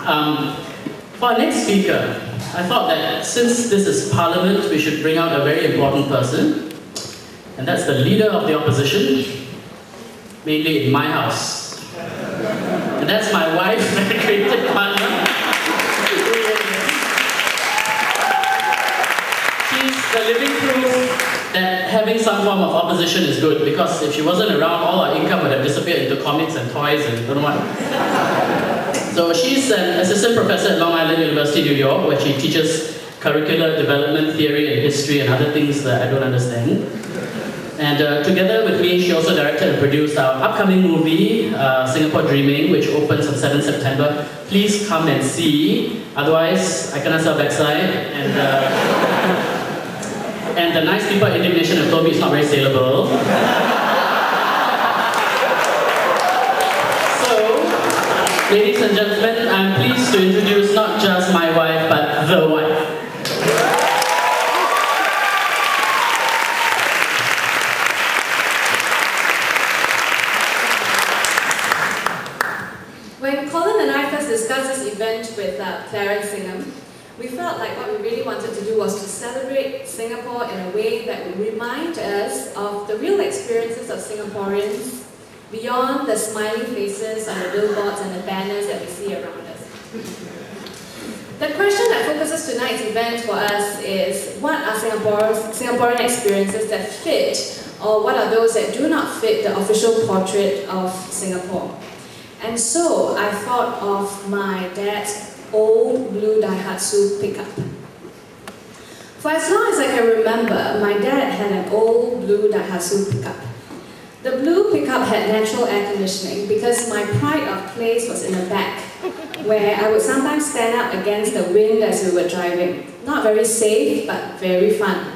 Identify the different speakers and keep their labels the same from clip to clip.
Speaker 1: For our next speaker, I thought that since this is Parliament, we should bring out a very important person, and that's the leader of the opposition, mainly in my house. And that's my wife and creative partner. She's the living proof that having some form of opposition is good, because if she wasn't around, all our income would have disappeared into comics and toys and don't know what. So she's an assistant professor at Long Island University, New York, where she teaches curricular development theory and history and other things that I don't understand. And together with me, she also directed and produced our upcoming movie, Singapore Dreaming, which opens on 7th September. Please come and see. Otherwise, I cannot sell backside. And the nice people at Indignation have told me it's not very saleable. Ladies and gentlemen, I'm pleased to introduce not just my wife, but the wife.
Speaker 2: When Colin and I first discussed this event with Clarence Singham, we felt like what we really wanted to do was to celebrate Singapore in a way that would remind us of the real experiences of Singaporeans beyond the smiling faces on the billboards and the banners that we see around us. The question that focuses tonight's event for us is, what are Singaporean experiences that fit, or what are those that do not fit the official portrait of Singapore? And so I thought of my dad's old blue Daihatsu pickup. For as long as I can remember, my dad had an old blue Daihatsu pickup. The blue pickup had natural air conditioning because my pride of place was in the back, where I would sometimes stand up against the wind as we were driving. Not very safe, but very fun.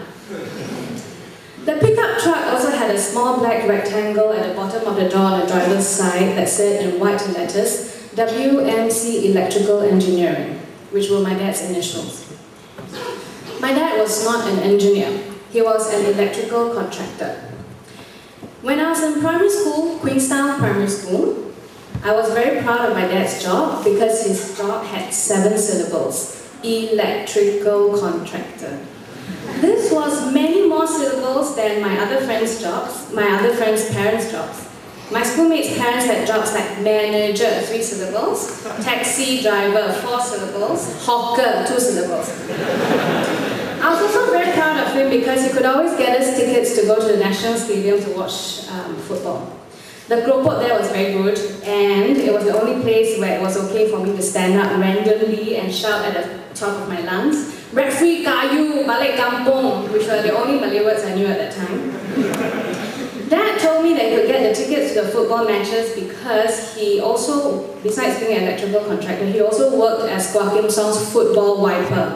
Speaker 2: The pickup truck also had a small black rectangle at the bottom of the door on the driver's side that said in white letters, WMC Electrical Engineering, which were my dad's initials. My dad was not an engineer. He was an electrical contractor. When I was in primary school, Queenstown Primary School, I was very proud of my dad's job because his job had 7 syllables, electrical contractor. This was many more syllables than my other friends' jobs, my other friends' parents' jobs. My schoolmates' parents had jobs like manager, 3 syllables, taxi driver, 4 syllables, hawker, 2 syllables. I was also very proud of him because he could always get us tickets to go to the National Stadium to watch football. The keropok there was very good, and it was the only place where it was okay for me to stand up randomly and shout at the top of my lungs, "Referee kayu, balik kampung," which were the only Malay words I knew at that time. Dad told me that he could get the tickets to the football matches because he also, besides being an electrical contractor, he also worked as Kwok Kim Song's football wiper.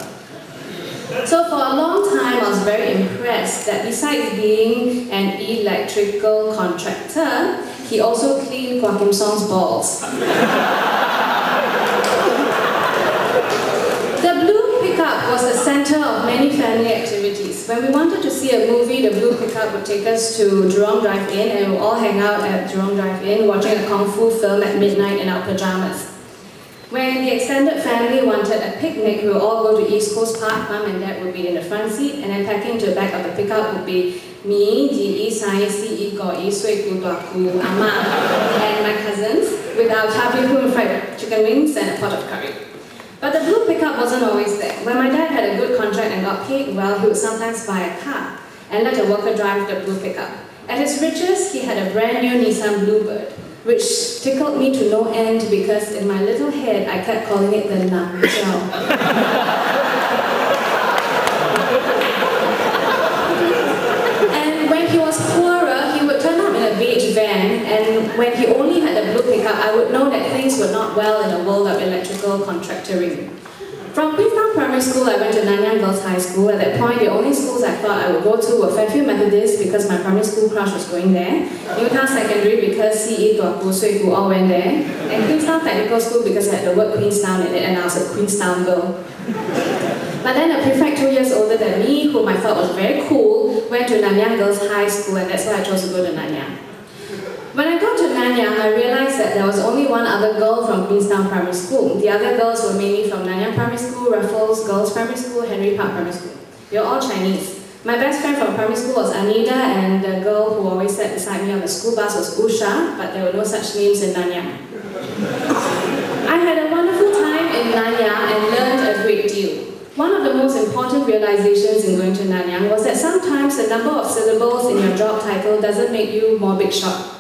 Speaker 2: So for a long time, I was very impressed that besides being an electrical contractor, he also cleaned Kwok Kim Song's balls. The blue pickup was the center of many family activities. When we wanted to see a movie, the blue pickup would take us to Jurong Drive-In, and we'll all hang out at Jurong Drive-In watching a kung fu film at midnight in our pajamas. When the extended family wanted a picnic, we would all go to East Coast Park. Mum and Dad would be in the front seat, and then packing to the back of the pickup would be me, Ji, Sai, Si, Go, Sui, Ku, Daku, Ama, and my cousins, with our tabi hoon fried chicken wings and a pot of curry. But the blue pickup wasn't always there. When my dad had a good contract and got paid well, he would sometimes buy a car and let a worker drive the blue pickup. At his richest, he had a brand new Nissan Bluebird, which tickled me to no end because in my little head, I kept calling it the Nam Chao. And when he was poorer, he would turn up in a beige van, and when he only had a blue pickup, I would know that things were not well in the world of electrical contractoring. From Queenstown Primary School, I went to Nanyang Girls High School. At that point, the only schools I thought I would go to were Fairfield Methodist because my primary school crush was going there, Newtown Secondary because CE, Tuaku, Suiku all went there, and Queenstown Technical School because it had the word Queenstown in it and I was a Queenstown girl. But then a prefect 2 years older than me, whom I thought was very cool, went to Nanyang Girls High School, and that's why I chose to go to Nanyang. When I got to Nanyang, I realized that there was only one other girl from Queenstown Primary School. The other girls were mainly from Nanyang Primary School, Raffles Girls Primary School, Henry Park Primary School. They were all Chinese. My best friend from primary school was Anida, and the girl who always sat beside me on the school bus was Usha, but there were no such names in Nanyang. I had a wonderful time in Nanyang and learned a great deal. One of the most important realizations in going to Nanyang was that sometimes the number of syllables in your job title doesn't make you more big shot.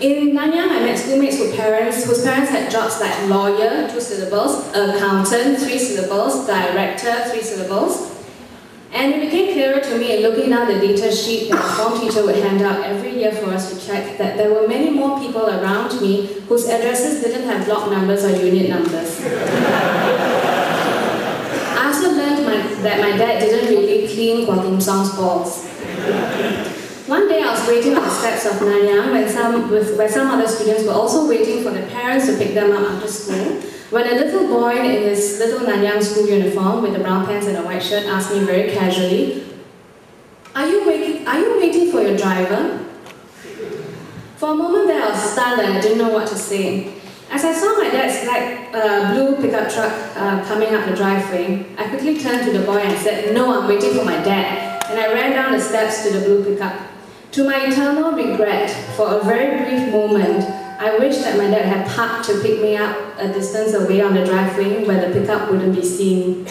Speaker 2: In Nanyang, I met schoolmates whose parents had jobs like lawyer, 2 syllables, accountant, 3 syllables, director, 3 syllables. And it became clearer to me in looking down the data sheet that the form teacher would hand out every year for us to check that there were many more people around me whose addresses didn't have block numbers or unit numbers. I also learned that my dad didn't really clean Kwa Kim Song's balls. One day I was waiting on the steps of Nanyang where some other students were also waiting for their parents to pick them up after school, when a little boy in his little Nanyang school uniform with the brown pants and a white shirt asked me very casually, Are you waiting for your driver? For a moment there I was stunned and I didn't know what to say. As I saw my dad's light blue pickup truck coming up the driveway, I quickly turned to the boy and said, No, I'm waiting for my dad. And I ran down the steps to the blue pickup. To my eternal regret, for a very brief moment, I wished that my dad had parked to pick me up a distance away on the driveway where the pickup wouldn't be seen.